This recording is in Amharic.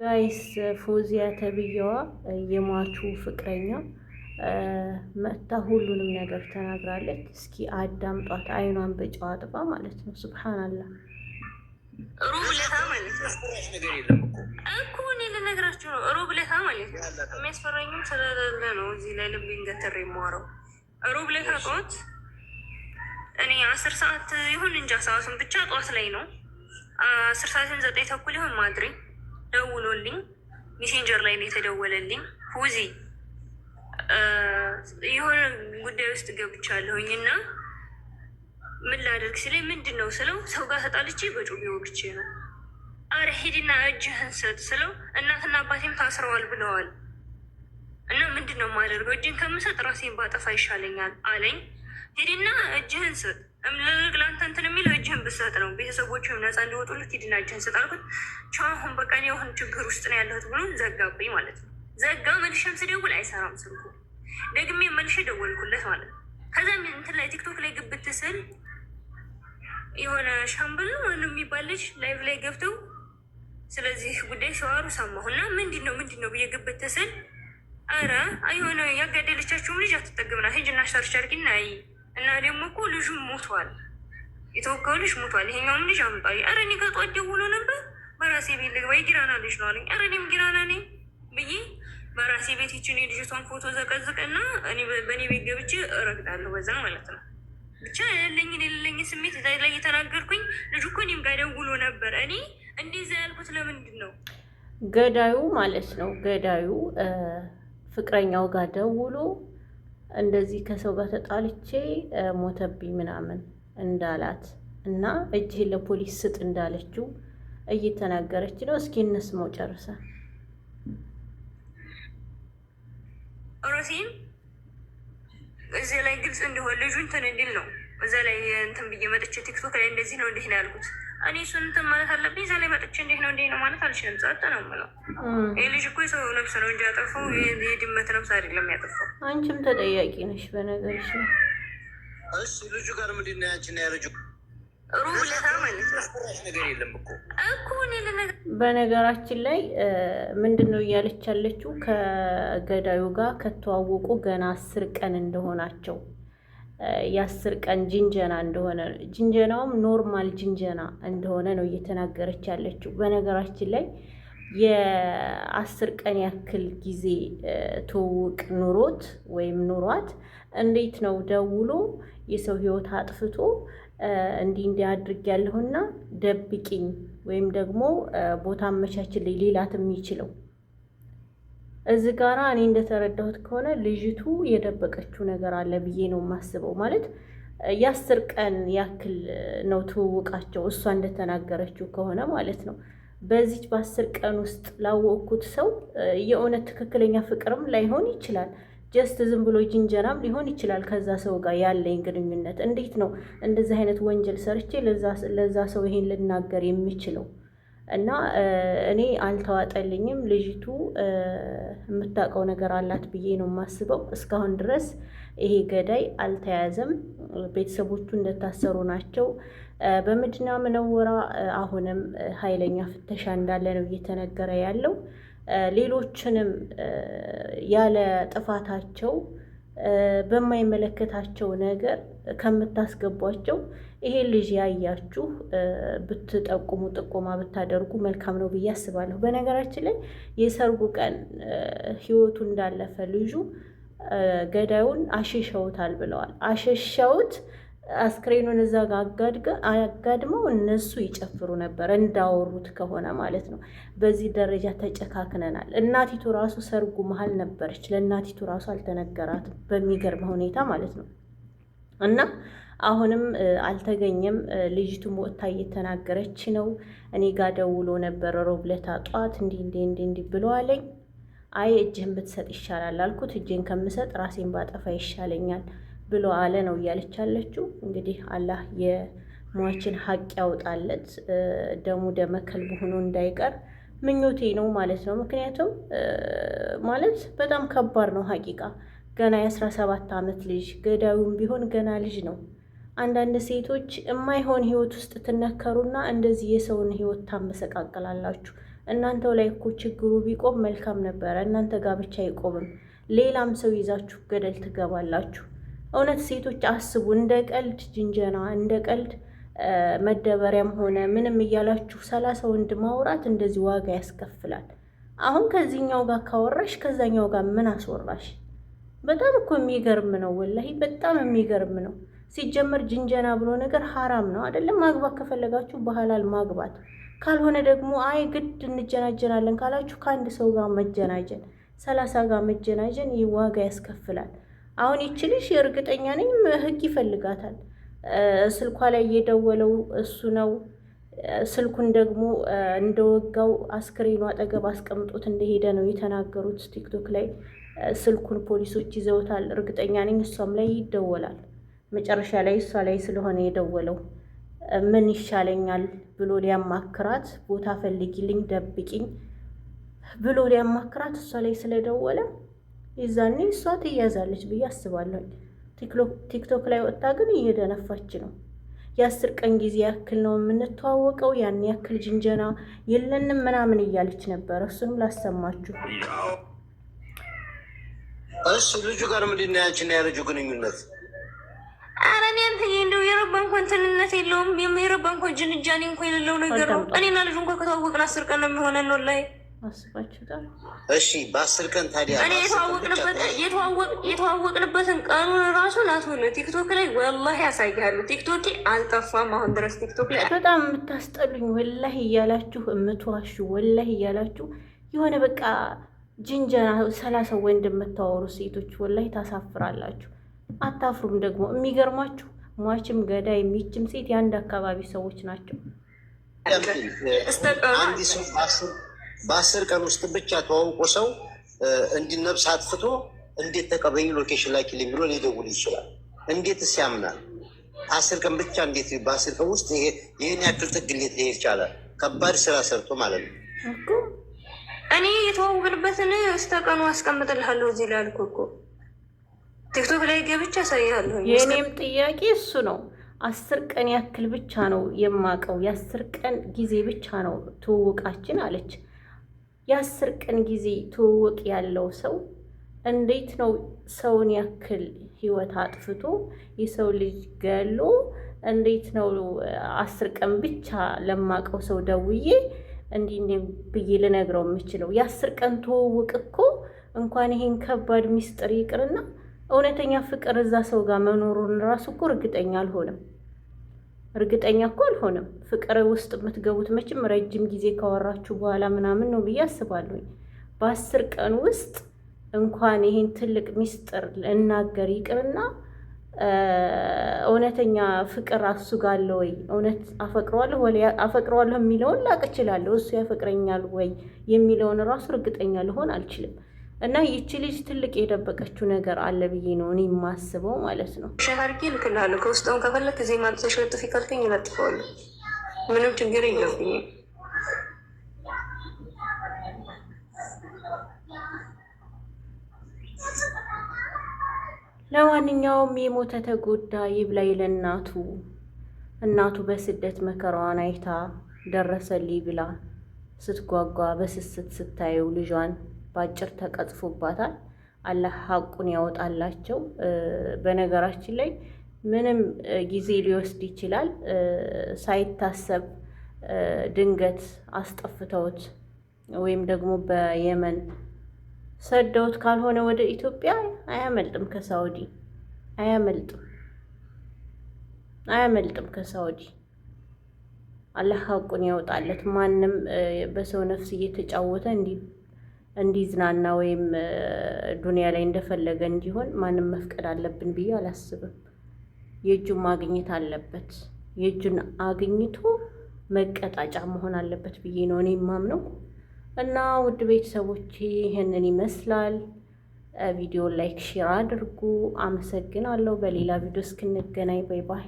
ጋይስ ፎዚያ ተብዬዋ የሟቹ ፍቅረኛ መጥታ ሁሉንም ነገር ተናግራለች። እስኪ አዳምጧት፣ አይኗን በጨው አጥባ ማለት ነው። ሱብሃንአላህ ሮብ ለታ ማለት እኮ እኔ ልነግራችሁ ነው። ሮብ ለታ ማለት ነው። የሚያስፈራኝም ስለሌለ ነው እዚህ ላይ ልቤን ገትሬ የማወራው። ሮብ ለታ ጠዋት እኔ 10 ሰዓት ይሁን እንጃ ሰዓቱን ብቻ ጠዋት ላይ ነው 10 ሰዓትም 9 ተኩል ይሁን ማድሪ ደውሎልኝ ሜሴንጀር ላይ ነው የተደወለልኝ። ፉዚ የሆነ ጉዳይ ውስጥ ገብቻለሁኝ እና ምን ላደርግ ሲለኝ ምንድን ነው ስለው ሰው ጋር ተጣልቼ በጩቤ ወግቼ ነው። አረ ሂድና እጅህን ስጥ ስለው እናትና አባቴም ታስረዋል ብለዋል እና ምንድን ነው የማደርገው? እጅን ከምሰጥ ራሴን ባጠፋ ይሻለኛል አለኝ። ሂድና እጅህን ስጥ እምልልቅ ለአንተ እንትን የሚለው እጅህን ብሰጥ ነው፣ ቤተሰቦችም ነፃ እንዲወጡልት ሂድና እጅህን ስጥ አልኩት። ቻው አሁን በቃ እኔ አሁን ችግር ውስጥ ነው ያለሁት ብሎ ዘጋብኝ ማለት ነው። ዘጋ። መልሼም ስደውል አይሰራም ስልኩ። ደግሜ መልሼ ደወልኩለት ማለት ነው። ከዛ እንትን ላይ ቲክቶክ ላይ ግብት ስል የሆነ ሻምበል ነው ማነው የሚባል ልጅ ላይቭ ላይ ገብተው ስለዚህ ጉዳይ ሲዋሩ ሰማሁና ምንድን ነው ብዬ ግብት ስል አረ የሆነ ያጋደለቻቸውም ልጅ አትጠግምና ሂጅና ሰርች አድርጊና እና ደግሞ እኮ ልጁ ሞቷል፣ የተወካው ልጅ ሞቷል፣ ይሄኛውም ልጅ አምጣ። አረ እኔ ጋር ጠዋት ደውሎ ነበር በራሴ ቤት ልግባ የጊራና ልጅ ነው አለኝ። አረ እኔም ጊራና ነኝ ብዬ በራሴ ቤት ይችን የልጅቷን ፎቶ ዘቀዝቅና በእኔ ቤት ገብቼ እረግጣለሁ በዛ ማለት ነው። ብቻ የሌለኝ ስሜት ላይ የተናገርኩኝ። ልጁ እኮ እኔም ጋር ደውሎ ነበር። እኔ እንደዛ ያልኩት ለምንድን ነው? ገዳዩ ማለት ነው ገዳዩ ፍቅረኛው ጋር ደውሎ እንደዚህ ከሰው ጋር ተጣልቼ ሞተብኝ ምናምን እንዳላት እና እጅህን ለፖሊስ ስጥ እንዳለችው እየተናገረች ነው። እስኪ እንስማው ጨርሰ ሮሲን እዚህ ላይ ግልጽ እንዲሆን ልጁ እንትን እንዲል ነው። እዛ ላይ እንትን ብዬ መጥቼ ቲክቶክ ላይ እንደዚህ ነው እንዲህ ነው ያልኩት። እኔ እሱን እንትን ማለት አለብኝ። እዛ ላይ መጥቼ እንዲህ ነው ማለት አልችልም። ጸጥ ነው የምለው። ይህ ልጅ እኮ የሰው ነፍስ ነው እንጂ ያጠፋው የድመት ነፍስ አይደለም ያጠፋው። አንቺም ተጠያቂ ነሽ በነገርሽ ነው። እሺ ልጁ ጋር ምንድን ነው ያችን ያለችው? ሩብ ለታ ማለት ነገር የለም እኮ በነገራችን ላይ ምንድን ነው እያለች ያለችው? ከገዳዩ ጋር ከተዋወቁ ገና 10 ቀን እንደሆናቸው የ10 ቀን ጅንጀና እንደሆነ ጅንጀናውም ኖርማል ጅንጀና እንደሆነ ነው እየተናገረች ያለችው። በነገራችን ላይ የ10 ቀን ያክል ጊዜ ትውውቅ ኑሮት ወይም ኑሯት እንዴት ነው ደውሎ የሰው ሕይወት አጥፍቶ እንዲህ አድርግ ያለሁና ደብቂኝ ወይም ደግሞ ቦታ አመቻችልኝ ሌላት የሚችለው? እዚህ ጋራ እኔ እንደተረዳሁት ከሆነ ልጅቱ የደበቀችው ነገር አለ ብዬ ነው የማስበው። ማለት የ10 ቀን ያክል ነው ትውውቃቸው እሷ እንደተናገረችው ከሆነ ማለት ነው። በዚች በ10 ቀን ውስጥ ላወቅኩት ሰው የእውነት ትክክለኛ ፍቅርም ላይሆን ይችላል፣ ጀስት ዝም ብሎ ጅንጀናም ሊሆን ይችላል። ከዛ ሰው ጋር ያለኝ ግንኙነት እንዴት ነው እንደዚህ አይነት ወንጀል ሰርቼ ለዛ ሰው ይሄን ልናገር የሚችለው? እና እኔ አልተዋጠልኝም። ልጅቱ የምታውቀው ነገር አላት ብዬ ነው የማስበው። እስካሁን ድረስ ይሄ ገዳይ አልተያዘም። ቤተሰቦቹ እንደታሰሩ ናቸው። በመዲና ሙነወራ አሁንም ኃይለኛ ፍተሻ እንዳለ ነው እየተነገረ ያለው። ሌሎችንም ያለ ጥፋታቸው በማይመለከታቸው ነገር ከምታስገቧቸው ይሄ ልጅ ያያችሁ ብትጠቁሙ ጥቆማ ብታደርጉ መልካም ነው ብዬ አስባለሁ። በነገራችን ላይ የሰርጉ ቀን ሕይወቱ እንዳለፈ ልጁ ገዳዩን አሸሸውታል ብለዋል። አሸሸውት አስክሬኑን እዛ ጋር አጋድመው እነሱ ይጨፍሩ ነበር እንዳወሩት ከሆነ ማለት ነው። በዚህ ደረጃ ተጨካክነናል። እናቲቱ ራሱ ሰርጉ መሀል ነበረች። ለእናቲቱ ራሱ አልተነገራትም በሚገርም ሁኔታ ማለት ነው። እና አሁንም አልተገኘም። ልጅቱም ወጥታ እየተናገረች ነው። እኔ ጋር ደውሎ ነበር ሮብ ለታ ጧት እንዲህ ብሎ አለኝ። አይ እጅህን ብትሰጥ ይሻላል አልኩት። እጄን ከምሰጥ ራሴን ባጠፋ ይሻለኛል ብሎ አለ ነው እያለች ያለችው። እንግዲህ አላህ የሟችን ሀቅ ያውጣለት፣ ደሙ ደመ ከልብ ሆኖ እንዳይቀር ምኞቴ ነው ማለት ነው። ምክንያቱም ማለት በጣም ከባድ ነው ሀቂቃ። ገና የ17 ዓመት ልጅ ገዳዩም ቢሆን ገና ልጅ ነው። አንዳንድ ሴቶች የማይሆን ህይወት ውስጥ ትነከሩና እንደዚህ የሰውን ህይወት ታመሰቃቀላላችሁ። እናንተው ላይ እኮ ችግሩ ቢቆም መልካም ነበረ። እናንተ ጋር ብቻ አይቆምም፣ ሌላም ሰው ይዛችሁ ገደል ትገባላችሁ። እውነት ሴቶች አስቡ። እንደ ቀልድ ጅንጀና፣ እንደ ቀልድ መደበሪያም ሆነ ምንም እያላችሁ 30 ወንድ ማውራት እንደዚህ ዋጋ ያስከፍላል። አሁን ከዚህኛው ጋር ካወራሽ ከዛኛው ጋር ምን አስወራሽ? በጣም እኮ የሚገርም ነው፣ ወላሂ በጣም የሚገርም ነው። ሲጀመር ጅንጀና ብሎ ነገር ሀራም ነው አይደለም? ማግባት ከፈለጋችሁ በሐላል ማግባት፣ ካልሆነ ደግሞ አይ ግድ እንጀናጀናለን ካላችሁ ከአንድ ሰው ጋር መጀናጀን፣ 30 ጋር መጀናጀን ይህ ዋጋ ያስከፍላል። አሁን ይችልሽ እርግጠኛ ነኝ ህግ ይፈልጋታል። ስልኳ ላይ እየደወለው እሱ ነው። ስልኩን ደግሞ እንደወጋው አስክሬኑ አጠገብ አስቀምጦት እንደሄደ ነው የተናገሩት ቲክቶክ ላይ። ስልኩን ፖሊሶች ይዘውታል። እርግጠኛ ነኝ እሷም ላይ ይደወላል። መጨረሻ ላይ እሷ ላይ ስለሆነ የደወለው ምን ይሻለኛል ብሎ ሊያማክራት፣ ቦታ ፈልጊልኝ ደብቂኝ ብሎ ሊያማክራት እሷ ላይ ስለደወለ ይዛኔ እሷ ትያዛለች ብዬ አስባለሁ። ቲክቶክ ላይ ወጥታ ግን እየደነፋች ነው። የ10 ቀን ጊዜ ያክል ነው የምንተዋወቀው፣ ያን ያክል ጅንጀና የለንም ምናምን እያለች ነበረ። እሱንም ላሰማችሁ። እሱ ልጁ ጋር ምንድን ነው ያንቺና የልጁ ግንኙነት? ኧረ እኔ አንተዬ እንደው የረባ እንኳን ትንነት የለውም። የረባ እንኳን ጅንጃኔ እንኳን የሌለው ነገር ነው። እኔና ልጁ እንኳን ከተዋወቅን 10 ቀን ነው የሚሆነን ነው ላይ አስባችሁታል? እሺ በ10 ቀን ታዲያ እኔ የተዋወቅንበትን ቀኑን ራሱን አትሆነ ቲክቶክ ላይ ወላሂ ያሳያሉ። ቲክቶክ አልጠፋም አሁን ድረስ ቲክቶክ ላይ። በጣም የምታስጠሉኝ ወላሂ እያላችሁ የምትዋሹ ወላሂ እያላችሁ የሆነ በቃ ጅንጀና 30 ወንድ የምታወሩ ሴቶች ወላሂ ታሳፍራላችሁ። አታፍሩም ደግሞ። የሚገርማችሁ ሟችም ገዳይ የሚችም ሴት የአንድ አካባቢ ሰዎች ናቸው። በ10 ቀን ውስጥ ብቻ ተዋውቆ ሰው እንዲነብስ አጥፍቶ እንዴት ተቀበኝ ሎኬሽን ላኪልኝ ብሎ ሊደውል ይችላል? እንዴትስ ያምናል? 10 ቀን ብቻ እንዴት በ10 ቀን ውስጥ ይህን ያክል ጥግ እንዴት ሊሄድ ይቻላል? ከባድ ስራ ሰርቶ ማለት ነው። እኔ የተዋወቅንበትን እስከቀኑ አስቀምጥልሃለሁ እዚህ ላይ አልኩህ እኮ ቲክቶክ ላይ ገብቼ አሳይሃለሁ። የእኔም ጥያቄ እሱ ነው። 10 ቀን ያክል ብቻ ነው የማውቀው፣ የ10 ቀን ጊዜ ብቻ ነው ትውውቃችን አለች። የ10 ቀን ጊዜ ትውውቅ ያለው ሰው እንዴት ነው ሰውን ያክል ህይወት አጥፍቶ የሰው ልጅ ገሎ እንዴት ነው 10 ቀን ብቻ ለማውቀው ሰው ደውዬ እንዲህ ብዬ ልነግረው የምችለው? የ10 ቀን ትውውቅ እኮ እንኳን ይሄን ከባድ ሚስጥር ይቅርና እውነተኛ ፍቅር እዛ ሰው ጋር መኖሩን ራሱ እኮ እርግጠኛ አልሆንም። ፍቅር ውስጥ የምትገቡት መቼም ረጅም ጊዜ ካወራችሁ በኋላ ምናምን ነው ብዬ አስባለሁኝ። በ10 ቀን ውስጥ እንኳን ይሄን ትልቅ ሚስጥር እናገር ይቅርና እውነተኛ ፍቅር እሱ ጋር አለ ወይ? እውነት አፈቅረዋለሁ የሚለውን ላቅ እችላለሁ። እሱ ያፈቅረኛል ወይ የሚለውን ራሱ እርግጠኛ ልሆን አልችልም። እና ይቺ ልጅ ትልቅ የደበቀችው ነገር አለ ብዬ ነው እኔ የማስበው ማለት ነው። ሸሃርኪ ልክልሃለሁ። ከውስጠውን ከፈለክ እዚህ ማልተሽ ለጥፊ ካልከኝ እለጥፈዋለሁ። ምንም ችግር የለብኝም። ለማንኛውም የሞተ ተጎዳ ይብላኝ ለእናቱ። እናቱ በስደት መከራዋን አይታ ደረሰልኝ ብላ ስትጓጓ በስስት ስታየው ልጇን በአጭር ተቀጥፎባታል። አላህ ሐቁን ያወጣላቸው። በነገራችን ላይ ምንም ጊዜ ሊወስድ ይችላል። ሳይታሰብ ድንገት አስጠፍተውት ወይም ደግሞ በየመን ሰደውት ካልሆነ ወደ ኢትዮጵያ አያመልጥም። ከሳውዲ አያመልጥም። ከሳውዲ አላህ ሐቁን ያወጣለት። ማንም በሰው ነፍስ እየተጫወተ እንዲዝናና ወይም ዱንያ ላይ እንደፈለገ እንዲሆን ማንም መፍቀድ አለብን ብዬ አላስብም። የእጁን ማግኘት አለበት። የእጁን አግኝቶ መቀጣጫ መሆን አለበት ብዬ ነው እኔ የማምነው። እና ውድ ቤተሰቦች ይህንን ይመስላል። ቪዲዮ ላይክ፣ ሼር አድርጉ። አመሰግናለሁ። በሌላ ቪዲዮ እስክንገናኝ ባይ ባይ።